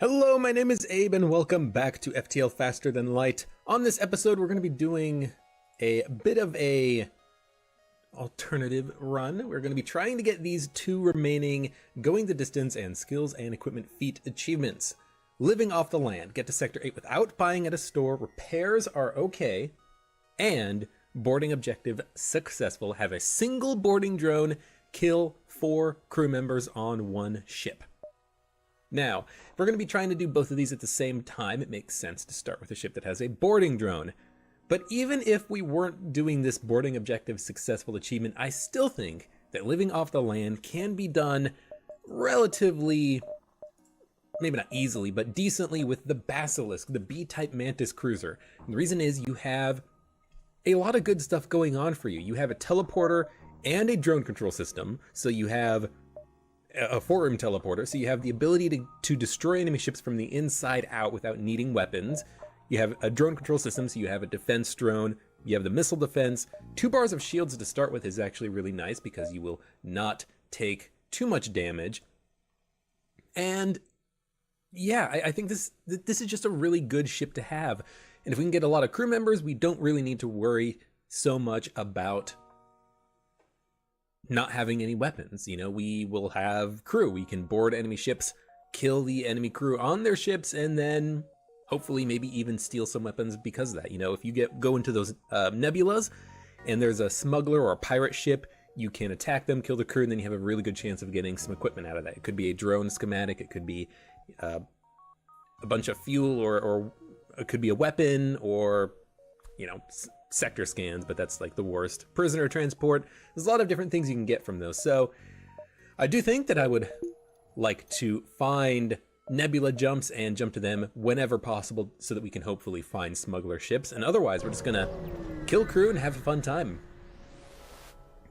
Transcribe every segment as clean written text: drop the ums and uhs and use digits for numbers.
Hello, my name is Abe and welcome back to FTL Faster Than Light. On this episode, we're going to be doing a bit of a alternative run. We're going to be trying to get these two remaining going the distance and skills and equipment feat achievements. Living off the land, get to Sector 8 without buying at a store, repairs are okay, and boarding objective successful, have a single boarding drone kill 4 crew members on one ship. Now, if we're going to be trying to do both of these at the same time, it makes sense to start with a ship that has a boarding drone. But even if we weren't doing this boarding objective successful achievement, I still think that living off the land can be done relatively, maybe not easily, but decently with the Basilisk, the B-Type Mantis cruiser. And the reason is you have a lot of good stuff going on for you. You have a teleporter and a drone control system, so you have a 4-room teleporter, so you have the ability to destroy enemy ships from the inside out without needing weapons. You have a drone control system, so you have a defense drone. You have the missile defense. 2 bars of shields to start with is actually really nice because you will not take too much damage. And yeah, I think this is just a really good ship to have. And if we can get a lot of crew members, we don't really need to worry so much about not having any weapons. You know, we will have crew. We can board enemy ships, kill the enemy crew on their ships, and then hopefully maybe even steal some weapons because of that. You know, if you go into those nebulas and there's a smuggler or a pirate ship, you can attack them, kill the crew, and then you have a really good chance of getting some equipment out of that. It could be a drone schematic, it could be a bunch of fuel, or it could be a weapon, or, you know, sector scans, but that's like the worst. Prisoner transport. There's a lot of different things you can get from those. So I do think that I would like to find nebula jumps and jump to them whenever possible so that we can hopefully find smuggler ships. And otherwise, we're just gonna kill crew and have a fun time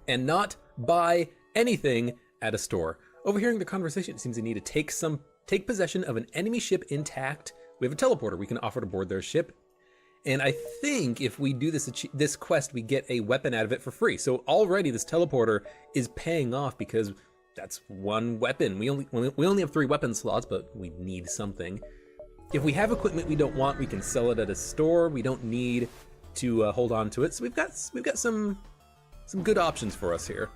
and not buy anything at a store. Overhearing the conversation, it seems they need to take possession of an enemy ship intact. We have a teleporter. We can offer to board their ship. And I think if we do this quest, we get a weapon out of it for free. So already this teleporter is paying off because that's one weapon. We only have 3 weapon slots, but we need something. If we have equipment we don't want, we can sell it at a store. We don't need to hold on to it. So we've got some good options for us here.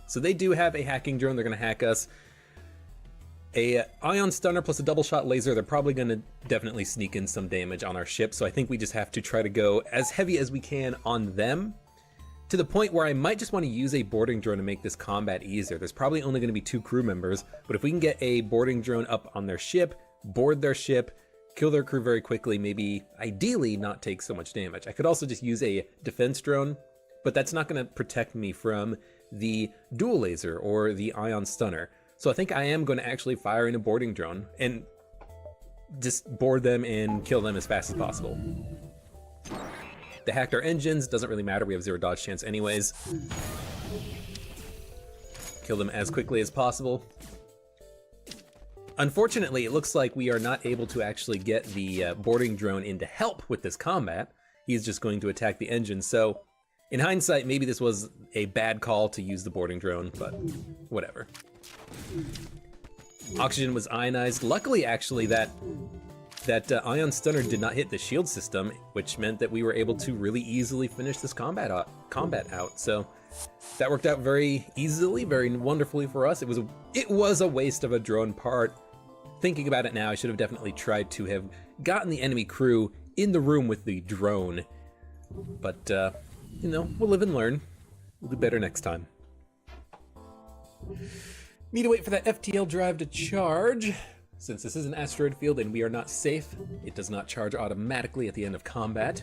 So they do have a hacking drone. They're going to hack us. A ion stunner plus a double shot laser. They're probably going to definitely sneak in some damage on our ship, so I think we just have to try to go as heavy as we can on them, to the point where I might just want to use a boarding drone to make this combat easier. There's probably only going to be 2 crew members, but if we can get a boarding drone up on their ship, board their ship, kill their crew very quickly, maybe ideally not take so much damage. I could also just use a defense drone, but that's not going to protect me from the dual laser or the ion stunner. So I think I am going to actually fire in a boarding drone and just board them and kill them as fast as possible. They hacked our engines, doesn't really matter, we have 0 dodge chance anyways. Kill them as quickly as possible. Unfortunately, it looks like we are not able to actually get the boarding drone in to help with this combat. He's just going to attack the engine, so in hindsight, maybe this was a bad call to use the boarding drone, but whatever. Oxygen was ionized. Luckily, actually, that ion stunner did not hit the shield system, which meant that we were able to really easily finish this combat out. So that worked out very easily, very wonderfully for us. It was a waste of a drone part. Thinking about it now, I should have definitely tried to have gotten the enemy crew in the room with the drone. But you know, we'll live and learn. We'll do better next time. Need to wait for that FTL drive to charge. Since this is an asteroid field and we are not safe, it does not charge automatically at the end of combat.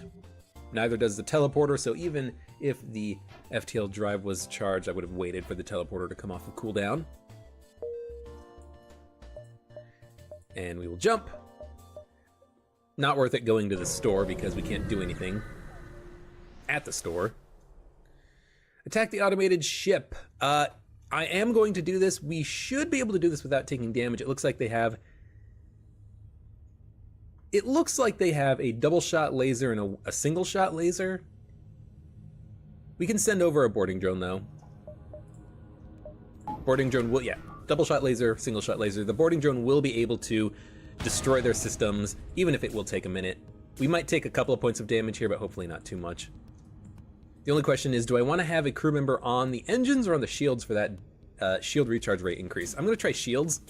Neither does the teleporter, so even if the FTL drive was charged, I would have waited for the teleporter to come off of cooldown. And we will jump. Not worth it going to the store because we can't do anything at the store. Attack the automated ship. I am going to do this. We should be able to do this without taking damage. It looks like they have a double shot laser and a single shot laser. We can send over a boarding drone though. Boarding drone will, yeah, double shot laser, single shot laser. The boarding drone will be able to destroy their systems, even if it will take a minute. We might take a couple of points of damage here, but hopefully not too much. The only question is, do I want to have a crew member on the engines or on the shields for that shield recharge rate increase? I'm going to try shields.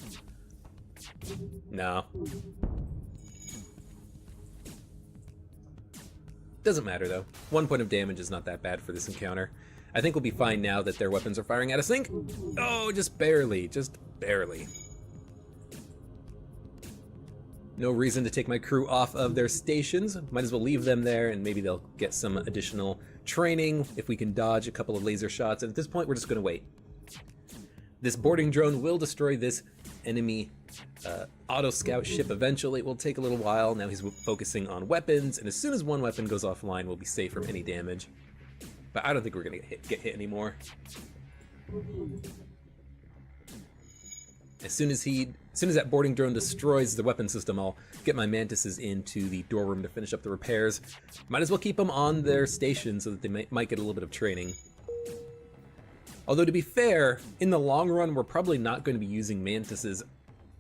No. Doesn't matter though. 1 point of damage is not that bad for this encounter. I think we'll be fine now that their weapons are firing out of sync. Oh, just barely, just barely. No reason to take my crew off of their stations. Might as well leave them there and maybe they'll get some additional training if we can dodge a couple of laser shots. And at this point, we're just gonna wait. This boarding drone will destroy this enemy auto scout ship eventually. It will take a little while. Now he's focusing on weapons, and as soon as one weapon goes offline, we'll be safe from any damage. But I don't think we're gonna get hit anymore. As soon as that boarding drone destroys the weapon system, I'll get my Mantises into the door room to finish up the repairs. Might as well keep them on their station so that they might get a little bit of training. Although to be fair, in the long run, we're probably not going to be using Mantises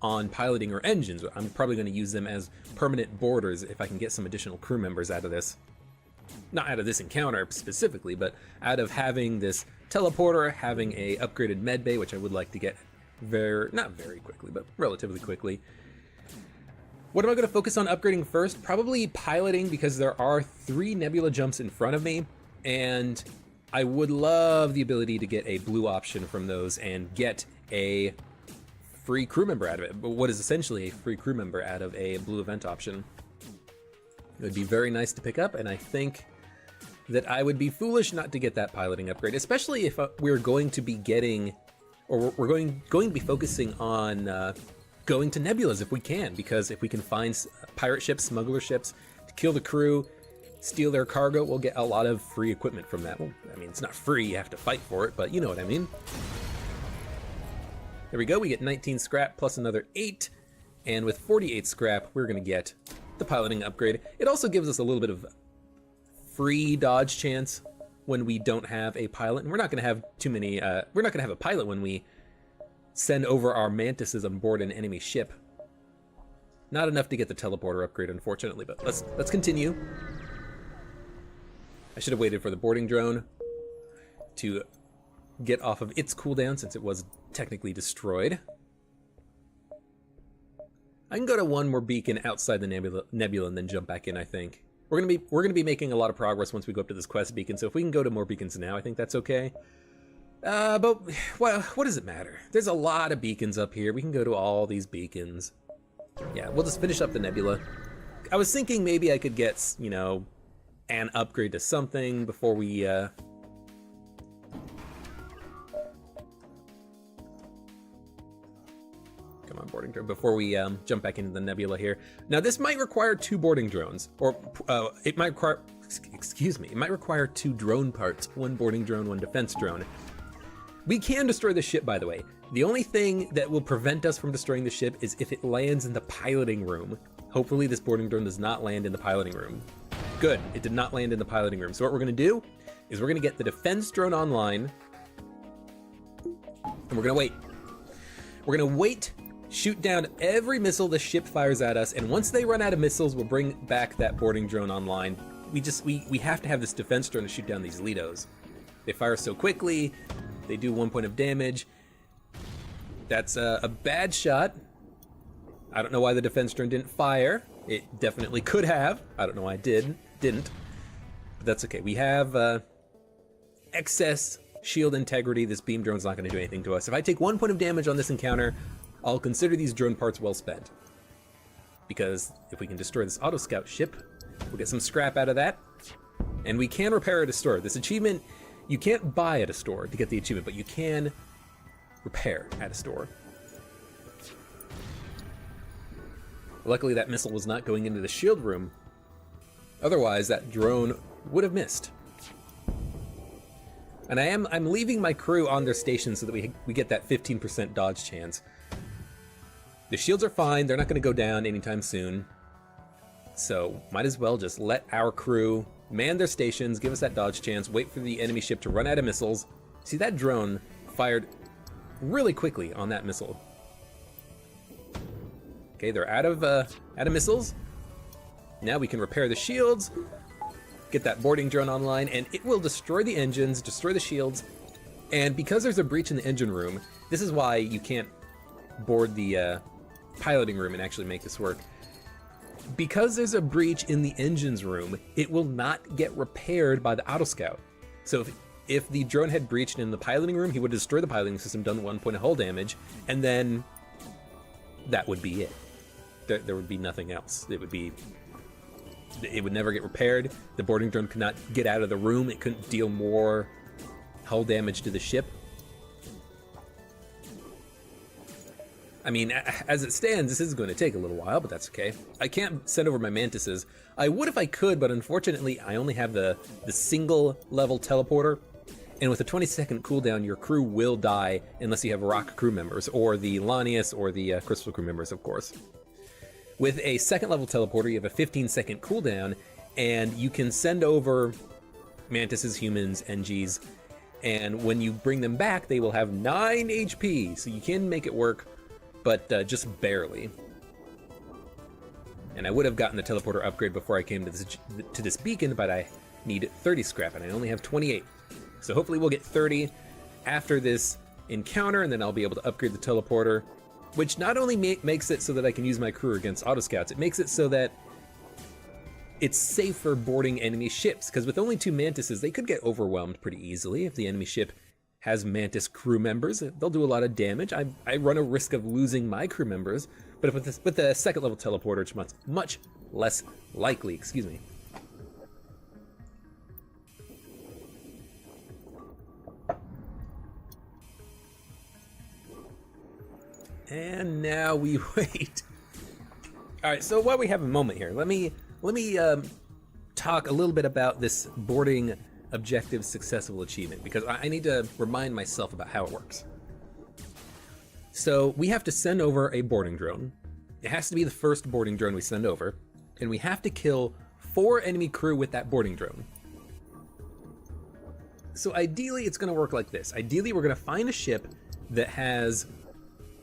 on piloting or engines. I'm probably going to use them as permanent boarders if I can get some additional crew members out of this. Not out of this encounter specifically, but out of having this teleporter, having a upgraded medbay, which I would like to get not very quickly, but relatively quickly. What am I going to focus on upgrading first? Probably piloting, because there are 3 nebula jumps in front of me, and I would love the ability to get a blue option from those and get a free crew member out of it. But what is essentially a free crew member out of a blue event option. It would be very nice to pick up, and I think that I would be foolish not to get that piloting upgrade, especially if we're going to be getting, or we're going to be focusing on going to nebulas if we can, because if we can find pirate ships, smuggler ships, to kill the crew, steal their cargo, we'll get a lot of free equipment from that. Well, I mean, it's not free, you have to fight for it, but you know what I mean. There we go, we get 19 scrap plus another 8, and with 48 scrap, we're gonna get the piloting upgrade. It also gives us a little bit of free dodge chance when we don't have a pilot, and we're not gonna have too many, we're not gonna have a pilot when we send over our Mantises on board an enemy ship. Not enough to get the teleporter upgrade, unfortunately, but let's continue. I should have waited for the boarding drone to get off of its cooldown since it was technically destroyed. I can go to one more beacon outside the nebula and then jump back in, I think. We're gonna be making a lot of progress once we go up to this quest beacon, so if we can go to more beacons now, I think that's okay. But what does it matter? There's a lot of beacons up here. We can go to all these beacons. Yeah, we'll just finish up the nebula. I was thinking maybe I could get, you know, an upgrade to something before we come on, boarding drone, before we jump back into the nebula here. Now this might require 2 boarding drones, or it might require, excuse me, it might require 2 drone parts, 1 boarding drone, 1 defense drone. We can destroy the ship, by the way. The only thing that will prevent us from destroying the ship is if it lands in the piloting room. Hopefully this boarding drone does not land in the piloting room. Good, it did not land in the piloting room. So what we're gonna do is we're gonna get the defense drone online, and we're gonna wait. We're gonna wait, shoot down every missile the ship fires at us, and once they run out of missiles, we'll bring back that boarding drone online. We have to have this defense drone to shoot down these Lidos. They fire so quickly, they do 1 point of damage. That's a bad shot. I don't know why the defense drone didn't fire. It definitely could have. I don't know why it didn't. But that's okay. We have excess shield integrity. This beam drone's not going to do anything to us. If I take 1 point of damage on this encounter, I'll consider these drone parts well spent. Because if we can destroy this auto scout ship, we'll get some scrap out of that. And we can repair at a store. This achievement, you can't buy at a store to get the achievement, but you can repair at a store. Luckily that missile was not going into the shield room. Otherwise that drone would have missed. And I'm leaving my crew on their station so that we get that 15% dodge chance. The shields are fine, they're not gonna go down anytime soon. So might as well just let our crew man their stations, give us that dodge chance, wait for the enemy ship to run out of missiles. See, that drone fired really quickly on that missile. Okay, they're out of missiles. Now we can repair the shields, get that boarding drone online, and it will destroy the engines, destroy the shields. And because there's a breach in the engine room, this is why you can't board the piloting room and actually make this work. Because there's a breach in the engines room, it will not get repaired by the autoscout. So if the drone had breached in the piloting room, he would destroy the piloting system, done 1 point of hull damage, and then that would be it. There would be nothing else. It would never get repaired. The boarding drone could not get out of the room. It couldn't deal more hull damage to the ship. I mean, as it stands, this is going to take a little while, but that's okay. I can't send over my Mantises. I would if I could, but unfortunately, I only have the single level teleporter. And with a 20-second cooldown, your crew will die unless you have rock crew members, or the Lanius, or the crystal crew members, of course. With a second level teleporter, you have a 15-second cooldown, and you can send over Mantises, humans, NGs, and when you bring them back, they will have 9 HP, so you can make it work, but just barely. And I would have gotten the teleporter upgrade before I came to this beacon, but I need 30 scrap, and I only have 28. So hopefully we'll get 30 after this encounter, and then I'll be able to upgrade the teleporter, which not only makes it so that I can use my crew against autoscouts, it makes it so that it's safe for boarding enemy ships, because with only 2 Mantises, they could get overwhelmed pretty easily. If the enemy ship has Mantis crew members, they'll do a lot of damage. I run a risk of losing my crew members, but with the second level teleporter, it's much less likely, excuse me. And now we wait. All right, so while we have a moment here, let me talk a little bit about this boarding objective successful achievement, because I need to remind myself about how it works. So we have to send over a boarding drone. It has to be the first boarding drone we send over, and we have to kill 4 enemy crew with that boarding drone. So ideally, it's going to work like this. Ideally, we're going to find a ship that has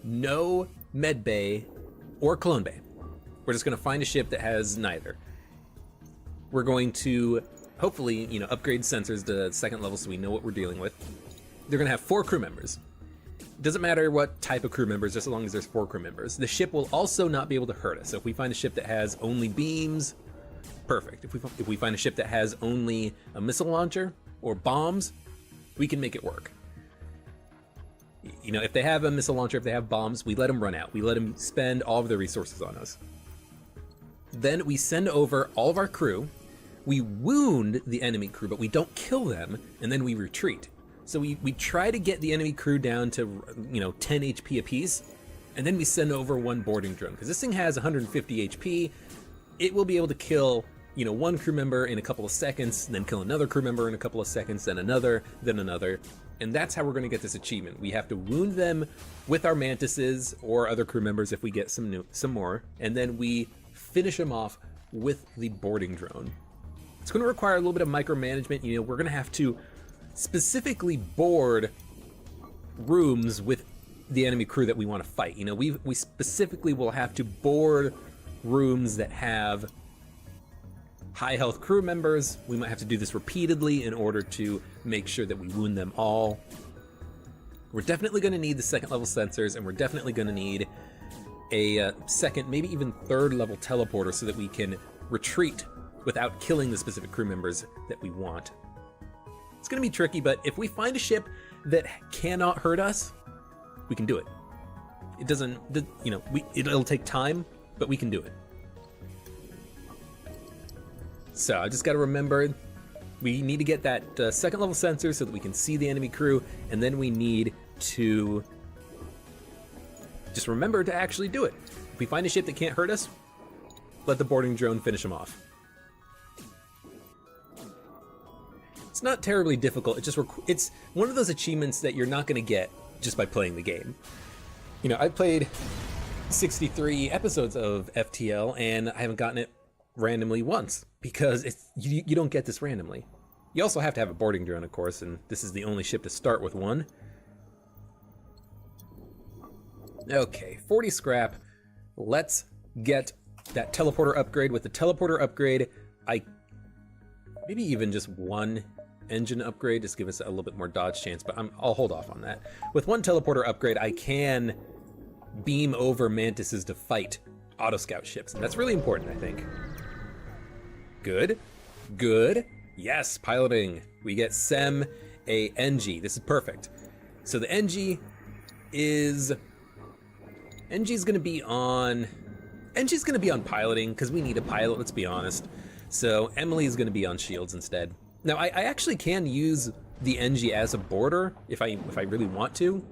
no med bay or clone bay. We're just going to find a ship that has neither. We're going to hopefully, upgrade sensors to second level so we know what we're dealing with. They're going to have 4 crew members. Doesn't matter what type of crew members, just as long as there's 4 crew members. The ship will also not be able to hurt us. So if we find a ship that has only beams, perfect. If we find a ship that has only a missile launcher or bombs, we can make it work. If they have a missile launcher, if they have bombs, we let them run out. We let them spend all of their resources on us. Then we send over all of our crew. We wound the enemy crew, but we don't kill them, and then we retreat. So we try to get the enemy crew down to 10 HP apiece, and then we send over 1 boarding drone, because this thing has 150 HP. It will be able to kill 1 crew member in a couple of seconds, then kill another crew member in a couple of seconds, then another, and that's how we're going to get this achievement. We have to wound them with our Mantises or other crew members if we get some more, and then we finish them off with the boarding drone. It's going to require a little bit of micromanagement. We're going to have to specifically board rooms with the enemy crew that we want to fight. We specifically will have to board rooms that have high health crew members. We might have to do this repeatedly in order to make sure that we wound them all. We're definitely going to need the second level sensors, and we're definitely going to need a second, maybe even third level teleporter so that we can retreat without killing the specific crew members that we want. It's going to be tricky, but if we find a ship that cannot hurt us, we can do it. It doesn't, it'll take time, but we can do it. So I just got to remember, we need to get that second level sensor so that we can see the enemy crew, and then we need to just remember to actually do it. If we find a ship that can't hurt us, let the boarding drone finish them off. It's not terribly difficult. It's one of those achievements that you're not going to get just by playing the game. I've played 63 episodes of FTL, and I haven't gotten it randomly once, because you don't get this randomly. You also have to have a boarding drone, of course, and this is the only ship to start with one. Okay, 40 scrap. let's get that teleporter upgrade. With the teleporter upgrade, maybe even just one engine upgrade, just give us a little bit more dodge chance, but I'll hold off on that. With one teleporter upgrade, I can beam over mantises to fight auto scout ships, and that's really important, I think. Good, good. Yes, piloting. We get SEM a NG. This is perfect. So the NG is gonna be on piloting, because we need a pilot, let's be honest. So Emily is gonna be on shields instead. Now I actually can use the NG as a boarder if I really want to.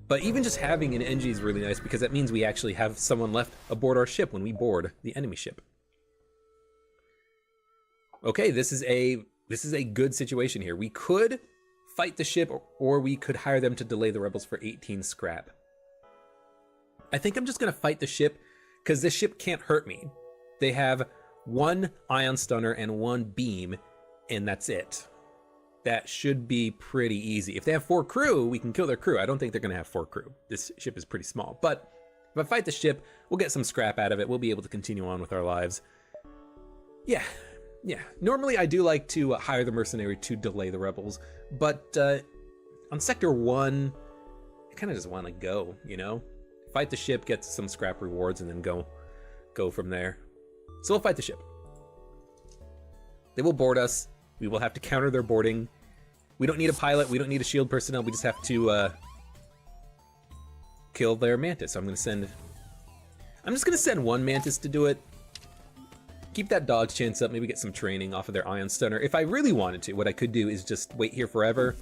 But even just having an NG is really nice, because that means we actually have someone left aboard our ship when we board the enemy ship. Okay, this is a good situation here. We could fight the ship, or we could hire them to delay the rebels for 18 scrap. I think I'm just gonna fight the ship, because this ship can't hurt me. They have one ion stunner and one beam, and that's it. That should be pretty easy. If they have 4 crew, we can kill their crew. I don't think they're gonna have 4 crew. This ship is pretty small, but if I fight the ship, we'll get some scrap out of it. We'll be able to continue on with our lives. Yeah. Normally I do like to hire the mercenary to delay the rebels, but on Sector 1, I kind of just want to go, you know? Fight the ship, get some scrap rewards, and then go from there. So we'll fight the ship. They will board us. We will have to counter their boarding. We don't need a pilot. We don't need a shield personnel. We just have to kill their mantis. So I'm just gonna send one mantis to do it. Keep that dodge chance up. Maybe get some training off of their ion stunner. If I really wanted to, what I could do is just wait here forever,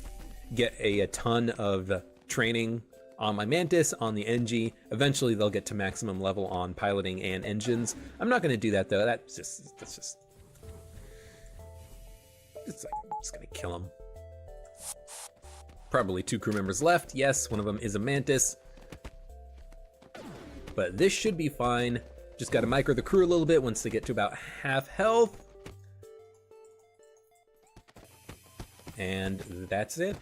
get a ton of training on my mantis, on the NG. Eventually they'll get to maximum level on piloting and engines. I'm not gonna do that though. It's like, I'm just gonna kill them. Probably 2 crew members left. Yes, one of them is a mantis. But this should be fine. Just gotta micro the crew a little bit once they get to about half health. And that's it.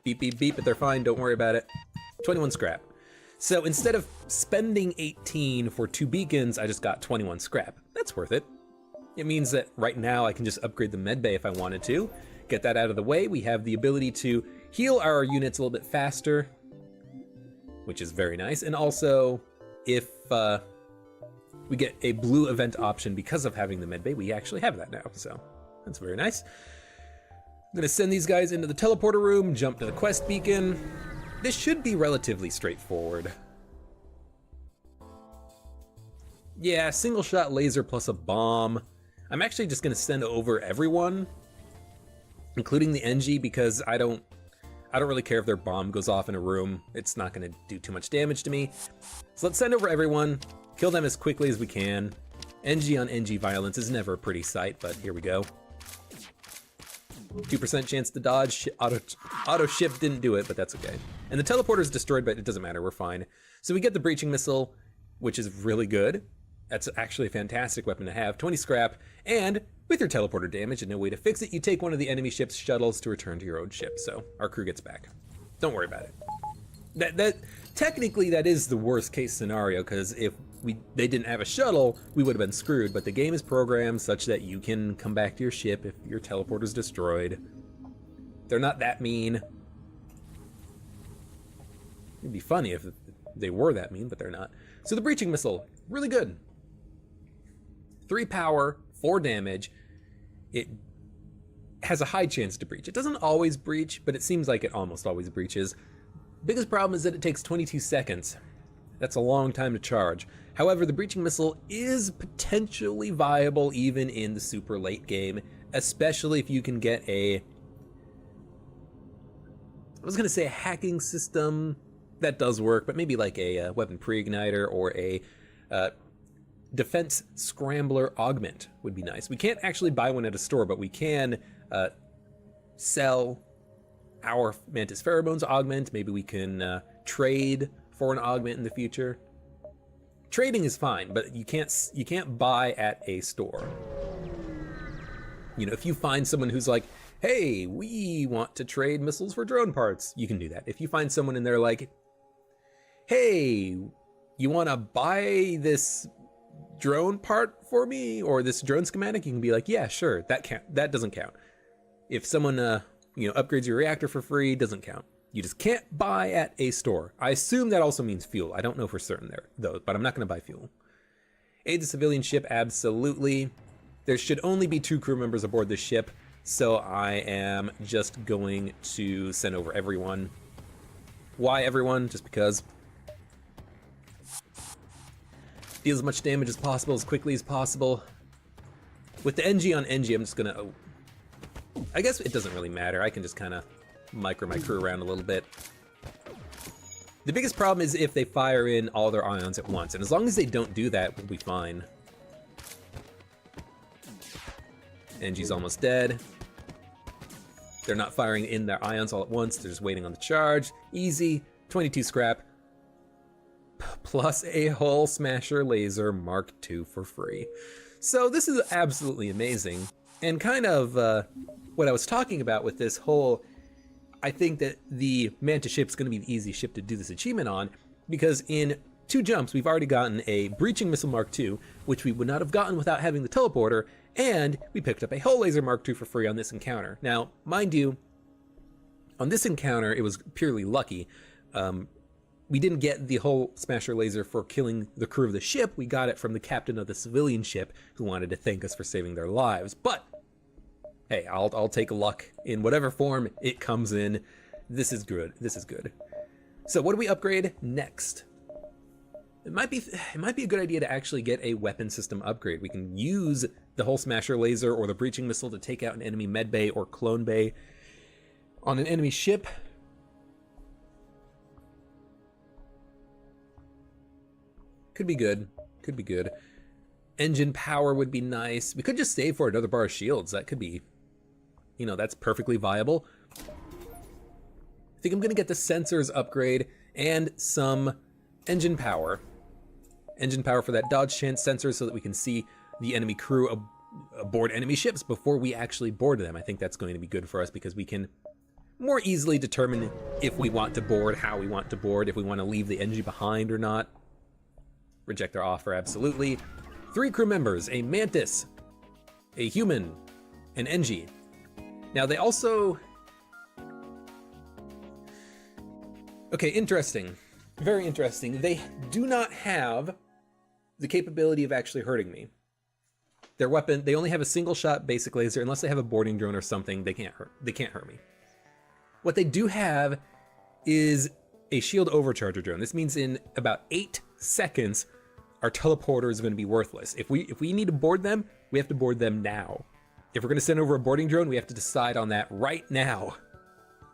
Beep, beep, beep, but they're fine, don't worry about it. 21 scrap. So instead of spending 18 for 2 beacons, I just got 21 scrap. That's worth it. It means that right now I can just upgrade the medbay if I wanted to. Get that out of the way. We have the ability to heal our units a little bit faster, which is very nice. And also, if we get a blue event option because of having the medbay, we actually have that now, so that's very nice. I'm gonna send these guys into the teleporter room, jump to the quest beacon. This should be relatively straightforward. Yeah, single shot laser plus a bomb. I'm actually just gonna send over everyone, including the NG, because I don't really care if their bomb goes off in a room. It's not gonna do too much damage to me. So let's send over everyone, kill them as quickly as we can. NG on NG violence is never a pretty sight, but here we go. 2% chance to dodge. Auto ship didn't do it, but that's okay. And the teleporter is destroyed, but it doesn't matter, we're fine. So we get the breaching missile, which is really good. That's actually a fantastic weapon to have. 20 scrap, and with your teleporter damage and no way to fix it, you take one of the enemy ship's shuttles to return to your own ship, so our crew gets back. Don't worry about it. Technically that is the worst case scenario, because if they didn't have a shuttle, we would have been screwed, but the game is programmed such that you can come back to your ship if your teleporter's destroyed. They're not that mean. It'd be funny if they were that mean, but they're not. So the breaching missile, really good. 3 power, 4 damage. It has a high chance to breach. It doesn't always breach, but it seems like it almost always breaches. Biggest problem is that it takes 22 seconds. That's a long time to charge. However, the breaching missile is potentially viable even in the super late game, especially if you can get a hacking system. That does work, but maybe like a weapon pre-igniter or a defense scrambler augment would be nice. We can't actually buy one at a store, but we can sell our Mantis pheromones augment. Maybe we can trade for an augment in the future. Trading is fine, but you can't buy at a store. You know, if you find someone who's like, hey, we want to trade missiles for drone parts, you can do that. If you find someone and they're like, hey, you want to buy this drone part for me or this drone schematic? You can be like, yeah, sure, that doesn't count. If someone upgrades your reactor for free, doesn't count. You just can't buy at a store. I assume that also means fuel. I don't know for certain there though, but I'm not going to buy fuel. Aid the civilian ship, absolutely. There should only be 2 crew members aboard this ship, so I am just going to send over everyone. Why everyone? Just because. Deal as much damage as possible, as quickly as possible. With the NG on NG, I'm just gonna... Oh, I guess it doesn't really matter. I can just kind of micro my crew around a little bit. The biggest problem is if they fire in all their ions at once, and as long as they don't do that, we'll be fine. NG's almost dead. They're not firing in their ions all at once, they're just waiting on the charge. Easy, 22 scrap. Plus a hull smasher laser Mark II for free. So this is absolutely amazing. And kind of what I was talking about with this whole, I think that the Mantis ship is going to be the easy ship to do this achievement on, because in 2 jumps we've already gotten a breaching missile Mark II, which we would not have gotten without having the teleporter, and we picked up a hull laser Mark II for free on this encounter. Now, mind you, on this encounter it was purely lucky. We didn't get the hull smasher laser for killing the crew of the ship. We got it from the captain of the civilian ship who wanted to thank us for saving their lives. But hey, I'll take luck in whatever form it comes in. This is good. This is good. So what do we upgrade next? It might be a good idea to actually get a weapon system upgrade. We can use the hull smasher laser or the breaching missile to take out an enemy med bay or clone bay on an enemy ship. Could be good. Could be good. Engine power would be nice. We could just save for another bar of shields. That could be, that's perfectly viable. I think I'm going to get the sensors upgrade and some engine power. Engine power for that dodge chance sensor so that we can see the enemy crew aboard enemy ships before we actually board them. I think that's going to be good for us because we can more easily determine if we want to board, how we want to board, if we want to leave the NG behind or not. Reject their offer, absolutely. 3 crew members, a Mantis, a human, an NG. Now they also... Okay, interesting. Very interesting. They do not have the capability of actually hurting me. Their weapon, they only have a single shot basic laser. Unless they have a boarding drone or something, they can't hurt me. What they do have is a shield overcharger drone. This means in about 8 seconds, our teleporter is going to be worthless. If we need to board them, we have to board them now. If we're going to send over a boarding drone, we have to decide on that right now.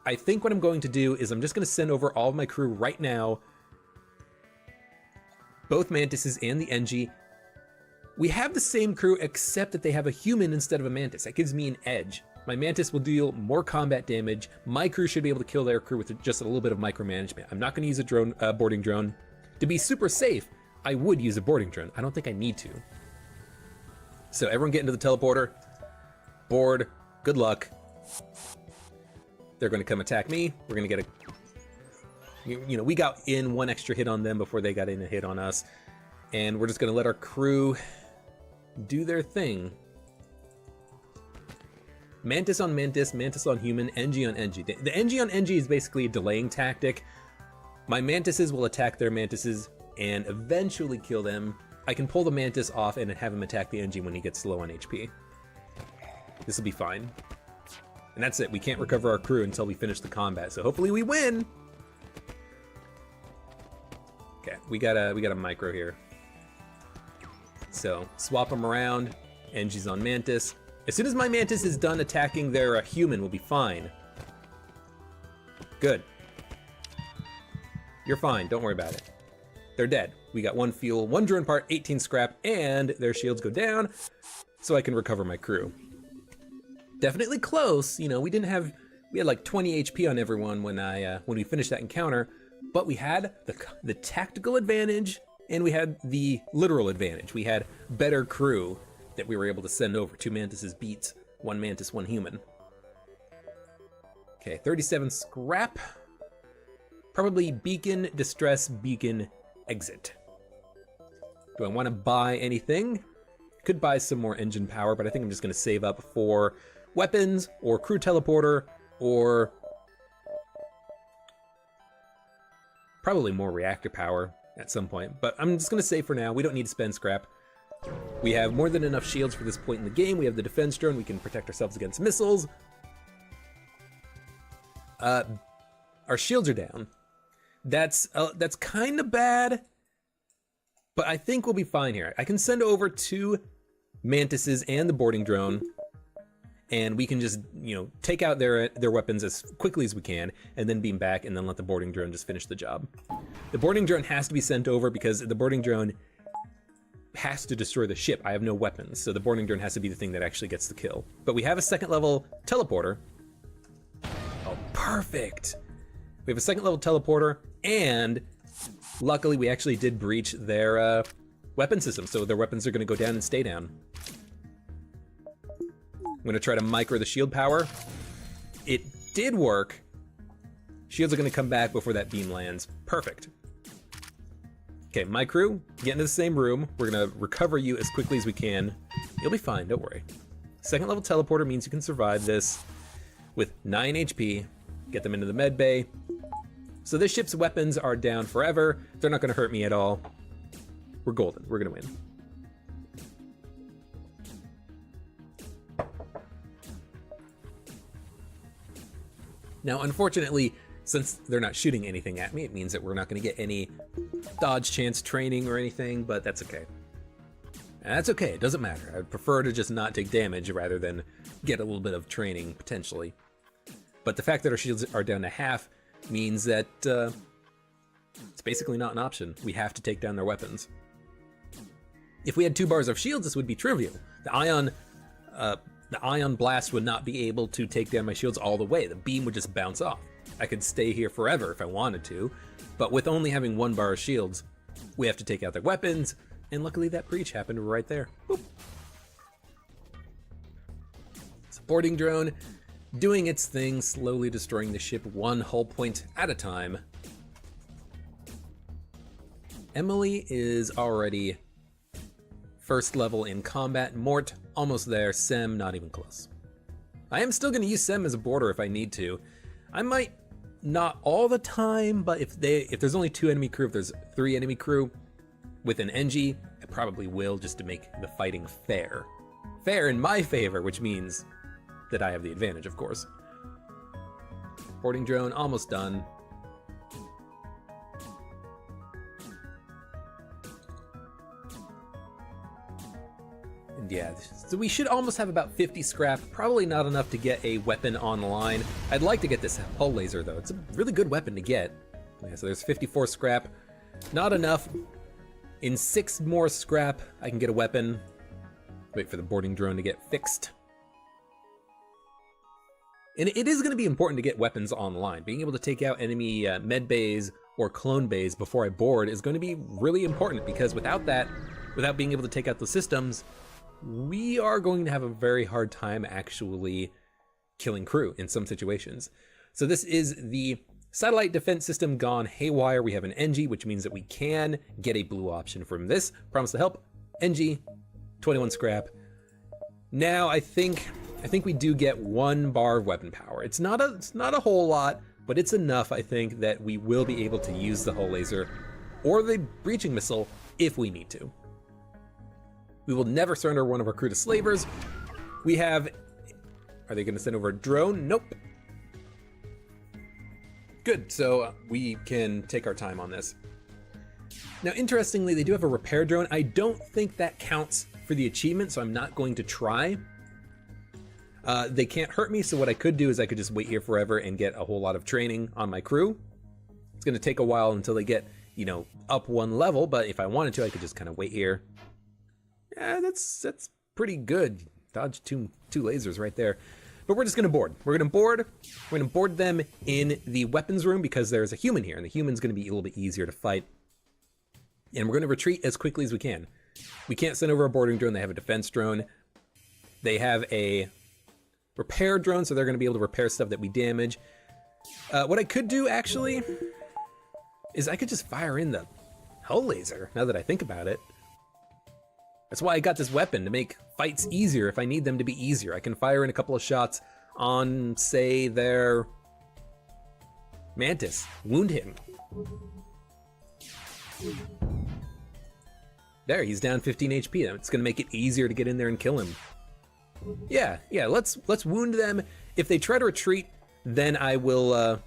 I think what I'm going to do is I'm just going to send over all of my crew right now. Both Mantises and the NG. We have the same crew except that they have a human instead of a Mantis. That gives me an edge. My Mantis will deal more combat damage. My crew should be able to kill their crew with just a little bit of micromanagement. I'm not going to use a boarding drone. To be super safe, I would use a boarding drone. I don't think I need to. So everyone get into the teleporter. Board. Good luck. They're going to come attack me. We're going to get a... we got in 1 extra hit on them before they got in a hit on us. And we're just going to let our crew do their thing. Mantis on Mantis, Mantis on human, NG on NG. The NG on NG is basically a delaying tactic. My Mantises will attack their Mantises and eventually kill them. I can pull the Mantis off and have him attack the NG when he gets low on HP. This will be fine. And that's it. We can't recover our crew until we finish the combat, so hopefully we win! Okay, we got a micro here. So, swap them around. NG's on Mantis. As soon as my Mantis is done attacking their human, we'll be fine. Good. You're fine, don't worry about it. They're dead. We got 1 fuel, 1 drone part, 18 scrap, and their shields go down, so I can recover my crew. Definitely close, we had like 20 HP on everyone when we finished that encounter, but we had the tactical advantage, and we had the literal advantage. We had better crew that we were able to send over. 2 Mantises beats 1 Mantis, 1 human. Okay, 37 scrap. Probably beacon, distress, beacon, exit. Do I want to buy anything? Could buy some more engine power, but I think I'm just going to save up for weapons or crew teleporter or probably more reactor power at some point. But I'm just going to save for now. We don't need to spend scrap. We have more than enough shields for this point in the game. We have the defense drone. We can protect ourselves against missiles. Our shields are down. That's kind of bad, but I think we'll be fine here. I can send over 2 Mantises and the boarding drone, and we can just, you know, take out their weapons as quickly as we can, and then beam back, and then let the boarding drone just finish the job. The boarding drone has to be sent over because the boarding drone has to destroy the ship. I have no weapons, so the boarding drone has to be the thing that actually gets the kill. But we have a 2nd level teleporter. Oh, perfect! We have a 2nd level teleporter, and luckily we actually did breach their weapon system, so their weapons are going to go down and stay down. I'm going to try to micro the shield power. It did work. Shields are going to come back before that beam lands. Perfect. Okay, my crew, get into the same room. We're going to recover you as quickly as we can. You'll be fine, don't worry. 2nd level teleporter means you can survive this with 9 HP. Get them into the med bay. So this ship's weapons are down forever. They're not going to hurt me at all. We're golden. We're going to win. Now, unfortunately, since they're not shooting anything at me, it means that we're not going to get any dodge chance training or anything, but that's okay. And that's okay. It doesn't matter. I'd prefer to just not take damage rather than get a little bit of training, potentially. But the fact that our shields are down to half means that it's basically not an option. We have to take down their weapons. If we had 2 bars of shields, this would be trivial. The ion blast would not be able to take down my shields all the way. The beam would just bounce off. I could stay here forever if I wanted to, but with only having 1 bar of shields, we have to take out their weapons, and luckily that breach happened right there. Boop. Supporting drone, doing its thing, slowly destroying the ship 1 hull point at a time. Emily is already 1st level in combat. Mort, almost there. Sem, not even close. I am still going to use Sem as a boarder if I need to. I might not all the time, but if there's only 2 enemy crew, if there's 3 enemy crew with an NG, I probably will, just to make the fighting fair. Fair in my favor, which means that I have the advantage, of course. Boarding drone, almost done. Yeah, so we should almost have about 50 scrap, probably not enough to get a weapon online. I'd like to get this hull laser though, it's a really good weapon to get. Yeah, so there's 54 scrap, not enough. In 6 more scrap, I can get a weapon. Wait for the boarding drone to get fixed. And it is going to be important to get weapons online. Being able to take out enemy med bays or clone bays before I board is going to be really important, because without that, without being able to take out the systems, we are going to have a very hard time actually killing crew in some situations. So this is the satellite defense system gone haywire. We have an NG, which means that we can get a blue option from this. Promise to help. NG, 21 scrap. Now I think we do get 1 bar of weapon power. It's not a whole lot, but it's enough, I think, that we will be able to use the hull laser or the breaching missile if we need to. We will never surrender one of our crew to slavers. We have... Are they going to send over a drone? Nope. Good, so we can take our time on this. Now, interestingly, they do have a repair drone. I don't think that counts for the achievement, so I'm not going to try. They can't hurt me, so what I could do is I could just wait here forever and get a whole lot of training on my crew. It's going to take a while until they get, you know, up 1 level, but if I wanted to, I could just kind of wait here. Yeah, that's pretty good. Dodge two lasers right there. But we're just gonna board. We're gonna board them in the weapons room because there's a human here, and the human's gonna be a little bit easier to fight. And we're gonna retreat as quickly as we can. We can't send over a boarding drone. They have a defense drone. They have a repair drone, so they're gonna be able to repair stuff that we damage. What I could do actually is I could just fire in the hull laser, now that I think about it. That's why I got this weapon, to make fights easier if I need them to be easier. I can fire in a couple of shots on, say, their Mantis. Wound him. There, he's down 15 HP. It's gonna make it easier to get in there and kill him. Yeah, let's wound them. If they try to retreat, then I will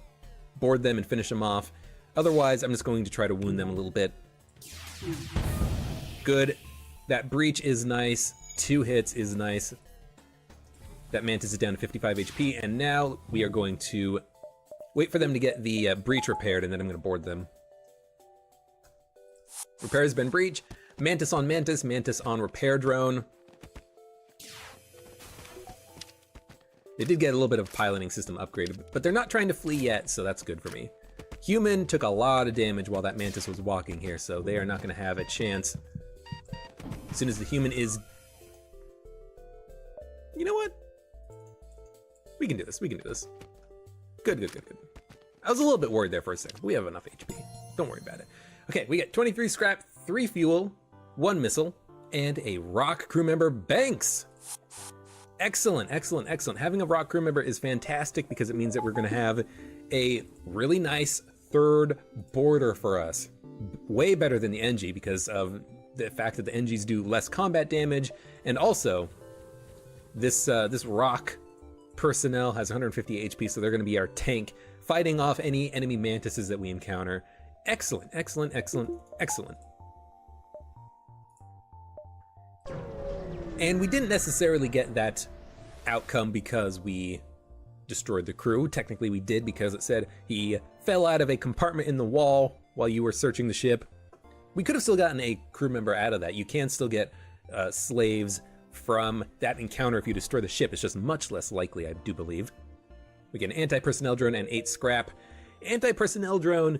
board them and finish them off. Otherwise, I'm just going to try to wound them a little bit. Good. That breach is nice. 2 hits is nice. That Mantis is down to 55 HP, and now we are going to wait for them to get the breach repaired, and then I'm going to board them. Repair has been breach. Mantis on Mantis, Mantis on repair drone. They did get a little bit of piloting system upgraded, but they're not trying to flee yet, so that's good for me. Human took a lot of damage while that Mantis was walking here, so they are not going to have a chance. As soon as the human is... You know what? We can do this, we can do this. Good. I was a little bit worried there for a second. We have enough HP. Don't worry about it. Okay, we got 23 scrap, 3 fuel, 1 missile, and a rock crew member, Banks. Excellent. Having a rock crew member is fantastic because it means that we're going to have a really nice third boarder for us. Way better than the NG because of the fact that the NGs do less combat damage, and also this rock personnel has 150 HP, so they're going to be our tank fighting off any enemy mantises that we encounter. Excellent. And we didn't necessarily get that outcome because we destroyed the crew. Technically we did, because it said he fell out of a compartment in the wall while you were searching the ship. We could have still gotten a crew member out of that. You can still get slaves from that encounter if you destroy the ship. It's just much less likely, I do believe. We get an anti-personnel drone and 8 scrap. Anti-personnel drone,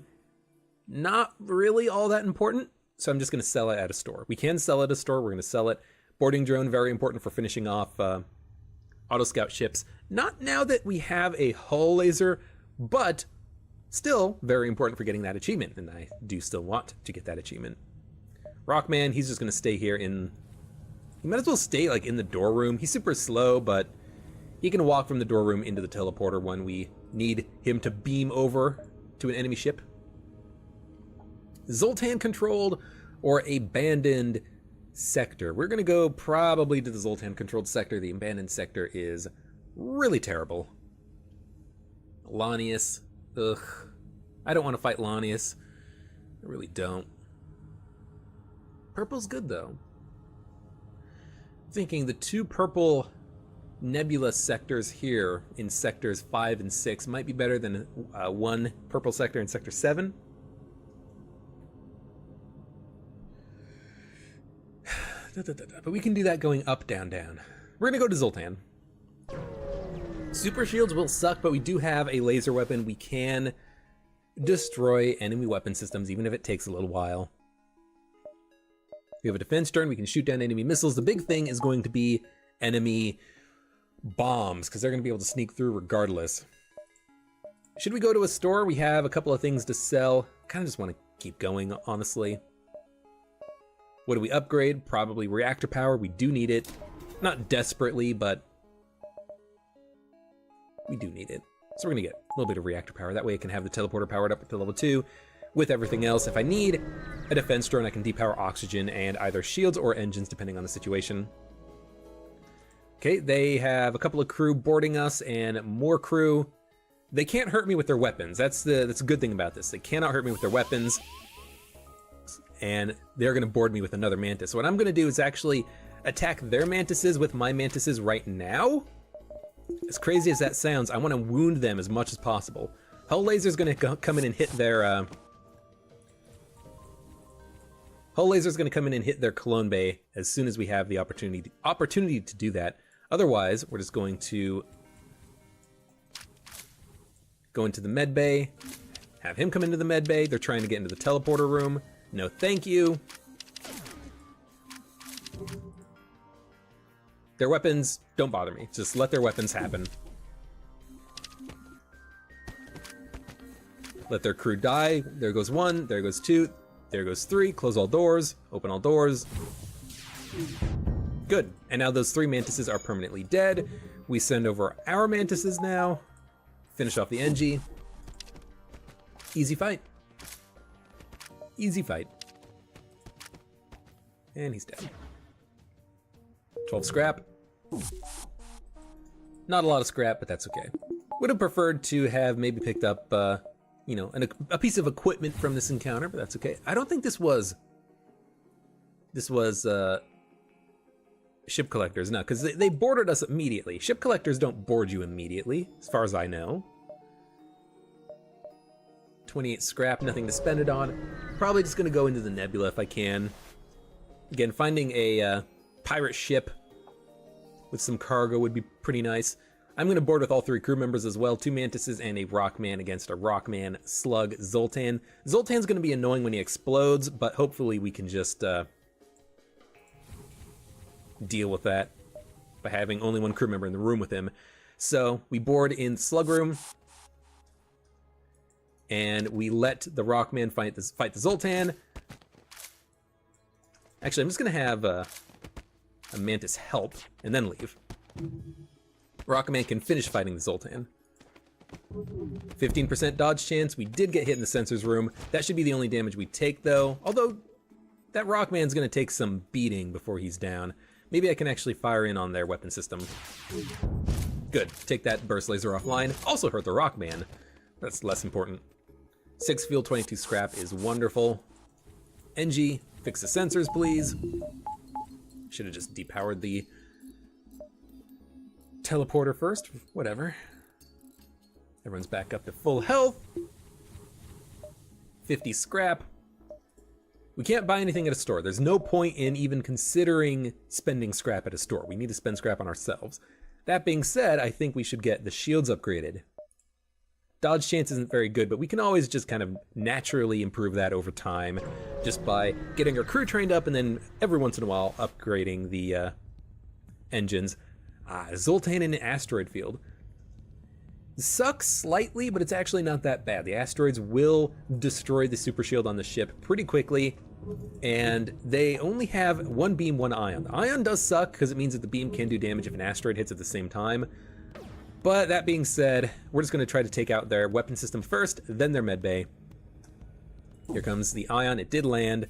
not really all that important, so I'm just going to sell it at a store. We can sell it at a store, we're going to sell it. Boarding drone, very important for finishing off auto scout ships. Not now that we have a hull laser, but still very important for getting that achievement, and I do still want to get that achievement. Rockman, he's just going to stay here in... He might as well stay like in the door room. He's super slow, but he can walk from the door room into the teleporter when we need him to beam over to an enemy ship. Zoltan controlled or abandoned sector. We're gonna go probably to the Zoltan controlled sector. The abandoned sector is really terrible. Lanius, ugh. I don't want to fight Lanius. I really don't. Purple's good though. Thinking the 2 purple nebula sectors here in sectors 5 and 6 might be better than 1 purple sector in sector 7. But we can do that going up, down, down. We're gonna go to Zoltan. Super shields will suck, but we do have a laser weapon. We can destroy enemy weapon systems, even if it takes a little while. We have a defense turn. We can shoot down enemy missiles. The big thing is going to be enemy bombs, because they're going to be able to sneak through regardless. Should we go to a store? We have a couple of things to sell. Kind of just want to keep going, honestly. What do we upgrade? Probably reactor power. We do need it. Not desperately, but we do need it. So we're going to get a little bit of reactor power. That way it can have the teleporter powered up to level 2 with everything else. If I need a defense drone, I can depower oxygen and either shields or engines, depending on the situation. Okay, they have a couple of crew boarding us and more crew. They can't hurt me with their weapons. That's a good thing about this. They cannot hurt me with their weapons. And they're going to board me with another Mantis. So what I'm going to do is actually attack their Mantises with my Mantises right now. As crazy as that sounds, I want to wound them as much as possible. Hull Laser's going to come in and hit their... Hull Laser's going to come in and hit their Cologne Bay as soon as we have the opportunity to do that. Otherwise, we're just going to go into the med bay, have him come into the med bay. They're trying to get into the teleporter room. No, thank you. Their weapons don't bother me. Just let their weapons happen. Let their crew die. There goes 1, there goes 2, there goes 3. Close all doors, open all doors. Good. And now those 3 Mantises are permanently dead. We send over our Mantises now. Finish off the NG. Easy fight. Easy fight. And he's dead. 12 scrap. Not a lot of scrap, but that's okay. Would have preferred to have maybe picked up, you know, a piece of equipment from this encounter, but that's okay. I don't think this was ship collectors, no, because they boarded us immediately. Ship collectors don't board you immediately, as far as I know. 28 scrap, nothing to spend it on. Probably just gonna go into the nebula if I can. Again, finding a pirate ship with some cargo would be pretty nice. I'm gonna board with all 3 crew members as well. 2 Mantises and a Rockman against a Rockman Slug Zoltan. Zoltan's gonna be annoying when he explodes, but hopefully we can just deal with that by having only 1 crew member in the room with him. So we board in Slug Room, and we let the Rockman fight the Zoltan. Actually, I'm just gonna have a Mantis help and then leave. Rockman can finish fighting the Zoltan. 15% dodge chance. We did get hit in the sensors room. That should be the only damage we take though. Although that Rockman's gonna take some beating before he's down. Maybe I can actually fire in on their weapon system. Good, take that burst laser offline. Also hurt the Rockman. That's less important. 6 fuel, 22 scrap is wonderful. NG, fix the sensors, please. Should have just depowered the teleporter first. Whatever. Everyone's back up to full health. 50 scrap. We can't buy anything at a store. There's no point in even considering spending scrap at a store. We need to spend scrap on ourselves. That being said, I think we should get the shields upgraded. Dodge chance isn't very good, but we can always just kind of naturally improve that over time just by getting our crew trained up and then every once in a while upgrading the engines. Zoltan in an asteroid field. Sucks slightly, but it's actually not that bad. The asteroids will destroy the super shield on the ship pretty quickly, and they only have 1 beam, 1 ion. The ion does suck because it means that the beam can do damage if an asteroid hits at the same time. But that being said, we're just going to try to take out their weapon system first, then their medbay. Here comes the ion. It did land,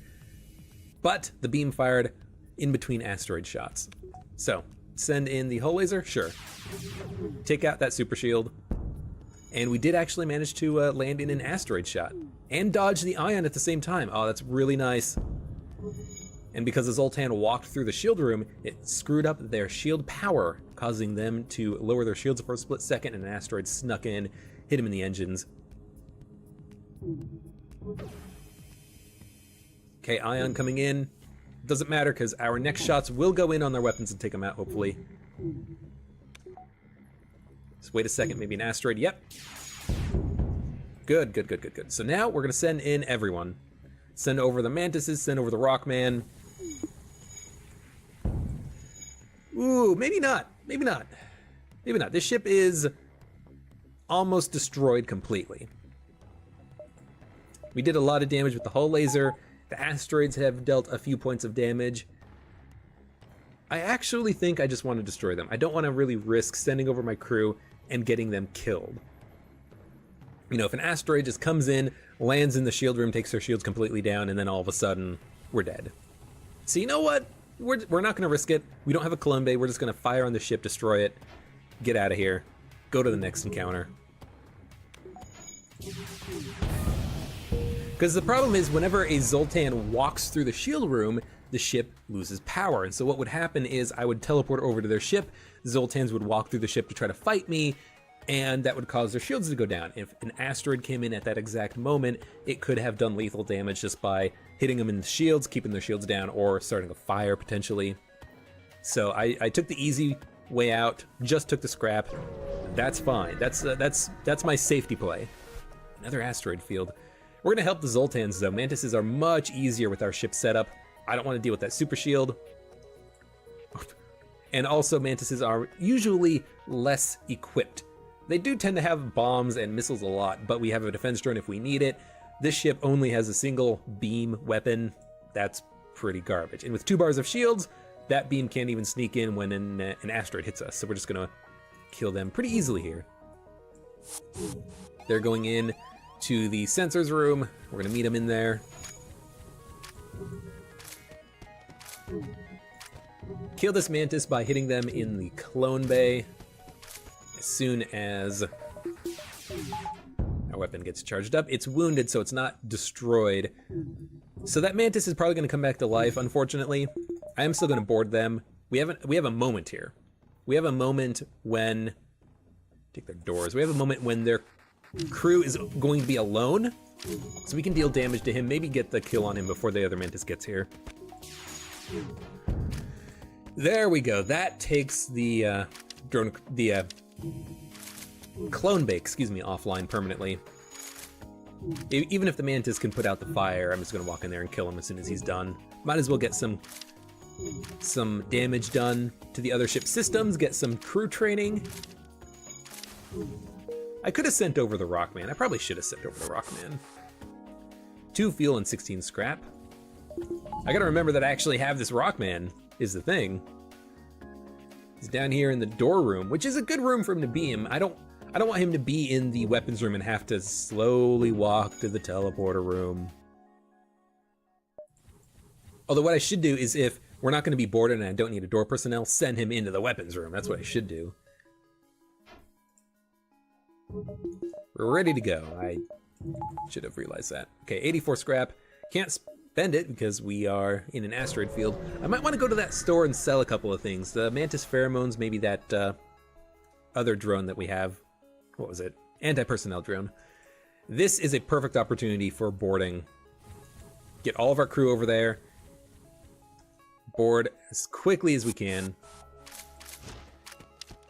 but the beam fired in between asteroid shots. So, send in the hull laser? Sure. Take out that super shield. And we did actually manage to land in an asteroid shot and dodge the ion at the same time. Oh, that's really nice. And because the Zoltan walked through the shield room, it screwed up their shield power, causing them to lower their shields for a split second, and an asteroid snuck in, hit him in the engines. Okay, ion coming in. Doesn't matter because our next shots will go in on their weapons and take them out, hopefully. Just wait a second, maybe an asteroid. Yep. Good, good, good, good, good. So now we're going to send in everyone. Send over the Mantises, send over the Rockman. Ooh, maybe not. Maybe not. Maybe not. This ship is almost destroyed completely. We did a lot of damage with the hull laser. The asteroids have dealt a few points of damage. I actually think I just want to destroy them. I don't want to really risk sending over my crew and getting them killed. You know, if an asteroid just comes in, lands in the shield room, takes their shields completely down, and then all of a sudden, we're dead. So you know what? We're not going to risk it. We don't have a Columbe. We're just going to fire on the ship, destroy it, get out of here, go to the next encounter. Because the problem is, whenever a Zoltan walks through the shield room, the ship loses power. And so what would happen is I would teleport over to their ship, Zoltans would walk through the ship to try to fight me, and that would cause their shields to go down. If an asteroid came in at that exact moment, it could have done lethal damage just by hitting them in the shields, keeping their shields down, or starting a fire potentially. So I took the easy way out, just took the scrap. That's fine. That's my safety play. Another asteroid field. We're gonna help the Zoltans though. Mantises are much easier with our ship setup. I don't want to deal with that super shield. And also Mantises are usually less equipped. They do tend to have bombs and missiles a lot, but we have a defense drone if we need it. This ship only has a single beam weapon. That's pretty garbage. And with 2 bars of shields, that beam can't even sneak in when an asteroid hits us, so we're just gonna kill them pretty easily here. They're going in to the sensors room. We're gonna meet them in there. Kill this Mantis by hitting them in the clone bay as soon as our weapon gets charged up. It's wounded, so it's not destroyed. So that Mantis is probably going to come back to life, unfortunately. I am still going to board them. We have a moment here. We have a moment when... Take their doors. We have a moment when their crew is going to be alone, so we can deal damage to him, maybe get the kill on him before the other Mantis gets here. There we go. That takes the clone bay, offline permanently. Even if the Mantis can put out the fire, I'm just gonna walk in there and kill him as soon as he's done. Might as well get some damage done to the other ship systems, get some crew training. I could have sent over the Rockman. I probably should have sent over the Rockman. 2 fuel and 16 scrap. I gotta remember that I actually have this Rockman, is the thing. He's down here in the door room, which is a good room for him to be in. I don't want him to be in the weapons room and have to slowly walk to the teleporter room. Although what I should do is, if we're not going to be boarded and I don't need a door personnel, send him into the weapons room. That's what I should do. We're ready to go. I should have realized that. Okay, 84 scrap. Can't spend it because we are in an asteroid field. I might want to go to that store and sell a couple of things. The Mantis pheromones, maybe that other drone that we have. What was it? Anti-personnel drone. This is a perfect opportunity for boarding. Get all of our crew over there. Board as quickly as we can.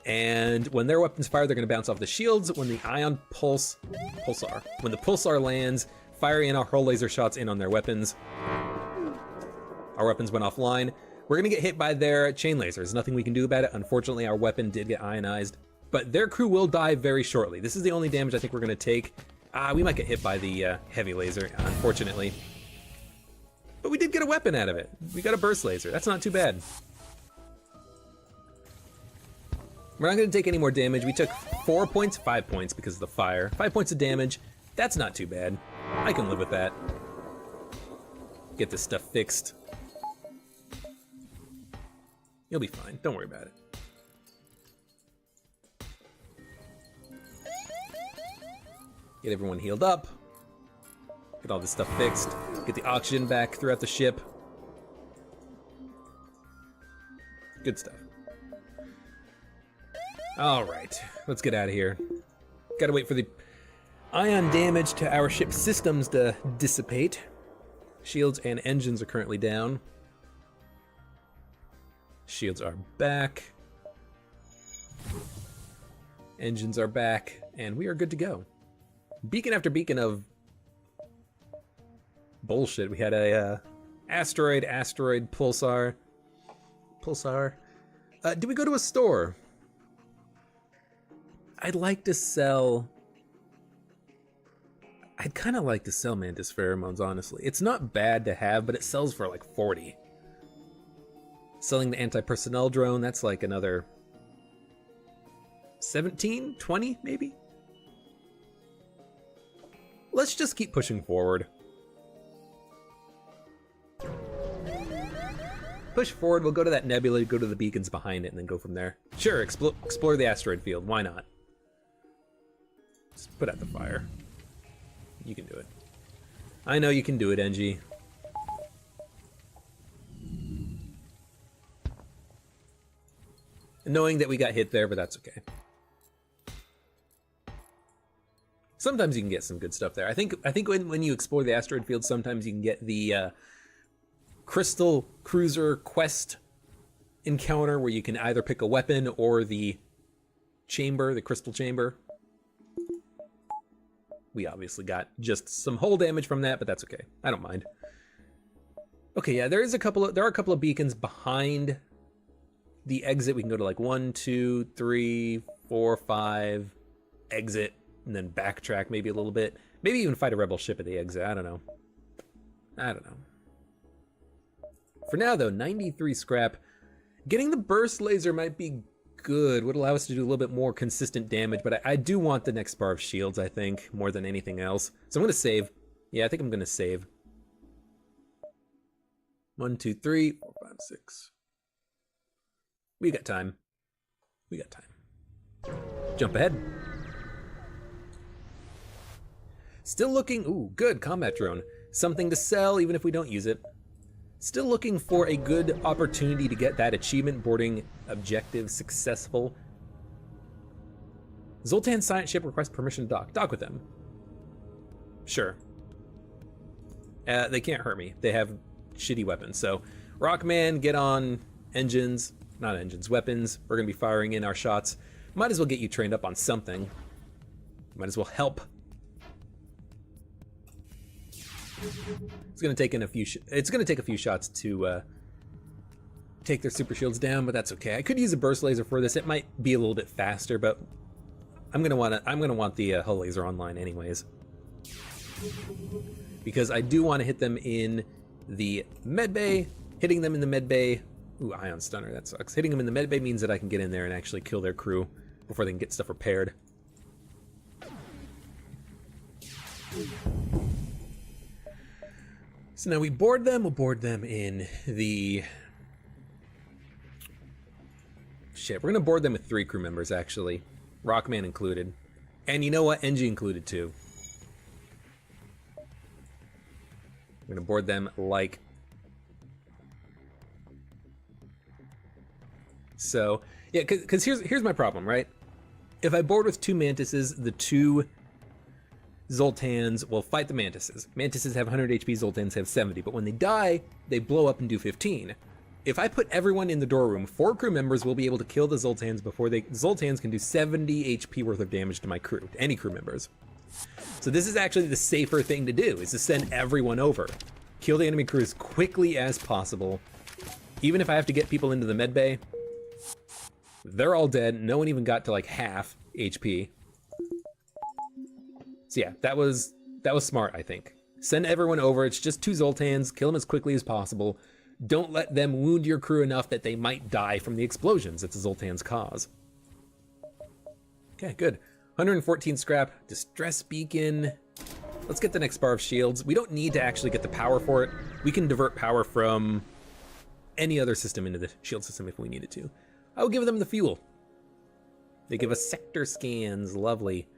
And when their weapons fire, they're going to bounce off the shields. When the ion pulsar. When the pulsar lands, fire in our hull laser shots in on their weapons. Our weapons went offline. We're going to get hit by their chain lasers. Nothing we can do about it. Unfortunately, our weapon did get ionized. But their crew will die very shortly. This is the only damage I think we're going to take. We might get hit by the heavy laser, unfortunately. But we did get a weapon out of it. We got a burst laser. That's not too bad. We're not going to take any more damage. We took 4 points, 5 points because of the fire. 5 points of damage. That's not too bad. I can live with that. Get this stuff fixed. You'll be fine. Don't worry about it. Get everyone healed up. Get all this stuff fixed. Get the oxygen back throughout the ship. Good stuff. All right, let's get out of here. Gotta wait for the ion damage to our ship systems to dissipate. Shields and engines are currently down. Shields are back. Engines are back, and we are good to go. Beacon after beacon of bullshit. We had a asteroid, pulsar. Did we go to a store? I'd like to sell... I'd kind of like to sell Mantis pheromones, honestly. It's not bad to have, but it sells for like 40. Selling the anti-personnel drone, that's like another 17, 20 maybe? Let's just keep pushing forward. Push forward, we'll go to that nebula, go to the beacons behind it, and then go from there. Sure, explore the asteroid field, why not? Just put out the fire. You can do it. I know you can do it, NG. Knowing that we got hit there, but that's okay. Sometimes you can get some good stuff there. I think when you explore the asteroid field, sometimes you can get the Crystal Cruiser quest encounter where you can either pick a weapon or the chamber, the crystal chamber. We obviously got just some hull damage from that, but that's okay. I don't mind. Okay, yeah, there are a couple of beacons behind the exit. We can go to like 1, 2, 3, 4, 5, exit, and then backtrack maybe a little bit. Maybe even fight a rebel ship at the exit. I don't know. For now, though, 93 scrap. Getting the burst laser might be good, would allow us to do a little bit more consistent damage, but I do want the next bar of shields, I think, more than anything else. So I'm gonna save. Yeah, I think I'm gonna save. 1, 2, 3, 4, 5, 6. We got time. We got time. Jump ahead. Still looking, ooh, good, combat drone. Something to sell even if we don't use it. Still looking for a good opportunity to get that achievement boarding objective successful. Zoltan science ship requests permission to dock. Dock with them. Sure. They can't hurt me. They have shitty weapons. So, Rockman, get on engines. Not engines, weapons. We're going to be firing in our shots. Might as well get you trained up on something. Might as well help. It's going to take in a few. It's going to take a few shots to take their super shields down, but that's okay. I could use a burst laser for this. It might be a little bit faster, but I'm going to want the hull laser online anyways, because I do want to hit them in the med bay. Hitting them in the med bay. Ooh, ion stunner. That sucks. Hitting them in the med bay means that I can get in there and actually kill their crew before they can get stuff repaired. So now we board them. We'll board them in the... Shit, we're going to board them with 3 crew members, actually. Rockman included. And you know what? NG included, too. We're going to board them like... So, yeah, because here's my problem, right? If I board with 2 Mantises, the 2... Zoltans will fight the Mantises. Mantises have 100 HP, Zoltans have 70, but when they die, they blow up and do 15. If I put everyone in the door room, 4 crew members will be able to kill the Zoltans before Zoltans can do 70 HP worth of damage to my crew, to any crew members. So this is actually the safer thing to do, is to send everyone over. Kill the enemy crew as quickly as possible. Even if I have to get people into the med bay, they're all dead. No one even got to like half HP. So yeah, that was smart, I think. Send everyone over. It's just 2 Zoltans. Kill them as quickly as possible. Don't let them wound your crew enough that they might die from the explosions that the Zoltans cause. Okay, good. 114 scrap. Distress beacon. Let's get the next bar of shields. We don't need to actually get the power for it. We can divert power from any other system into the shield system if we needed to. I will give them the fuel. They give us sector scans. Lovely.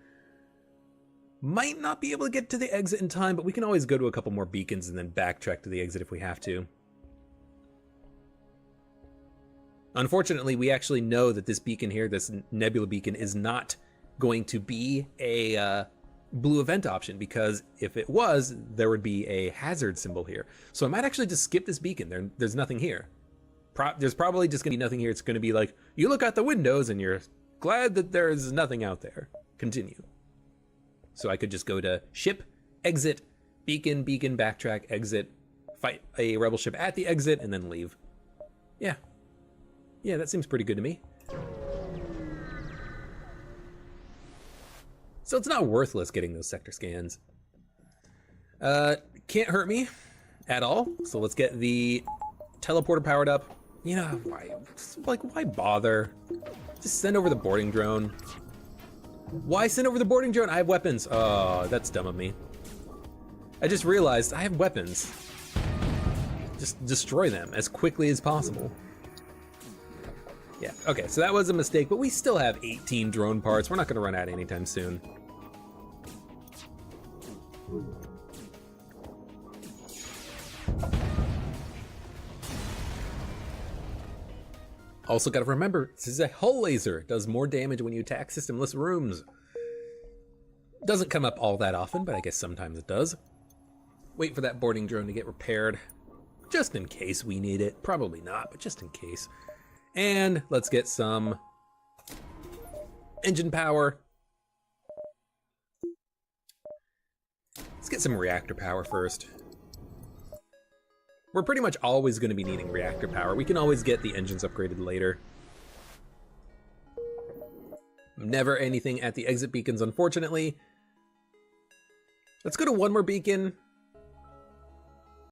Might not be able to get to the exit in time, but we can always go to a couple more beacons and then backtrack to the exit if we have to. Unfortunately, we actually know that this beacon here, this nebula beacon, is not going to be a blue event option, because if it was, there would be a hazard symbol here. So I might actually just skip this beacon. There's nothing here. There's probably just going to be nothing here. It's going to be like, you look out the windows and you're glad that there's nothing out there. Continue. So I could just go to ship, exit, beacon, beacon, backtrack, exit, fight a rebel ship at the exit, and then leave. Yeah. Yeah, that seems pretty good to me. So it's not worthless getting those sector scans. Can't hurt me at all. So let's get the teleporter powered up. You know, why bother? Just send over the boarding drone. Why send over the boarding drone? I have weapons. Oh, that's dumb of me. I just realized I have weapons. Just destroy them as quickly as possible. Yeah, okay, so that was a mistake, but we still have 18 drone parts. We're not gonna run out anytime soon. Also gotta remember, this is a hull laser. It does more damage when you attack systemless rooms. Doesn't come up all that often, but I guess sometimes it does. Wait for that boarding drone to get repaired, just in case we need it. Probably not, but just in case. And let's get some engine power. Let's get some reactor power first. We're pretty much always going to be needing reactor power. We can always get the engines upgraded later. Never anything at the exit beacons, unfortunately. Let's go to one more beacon.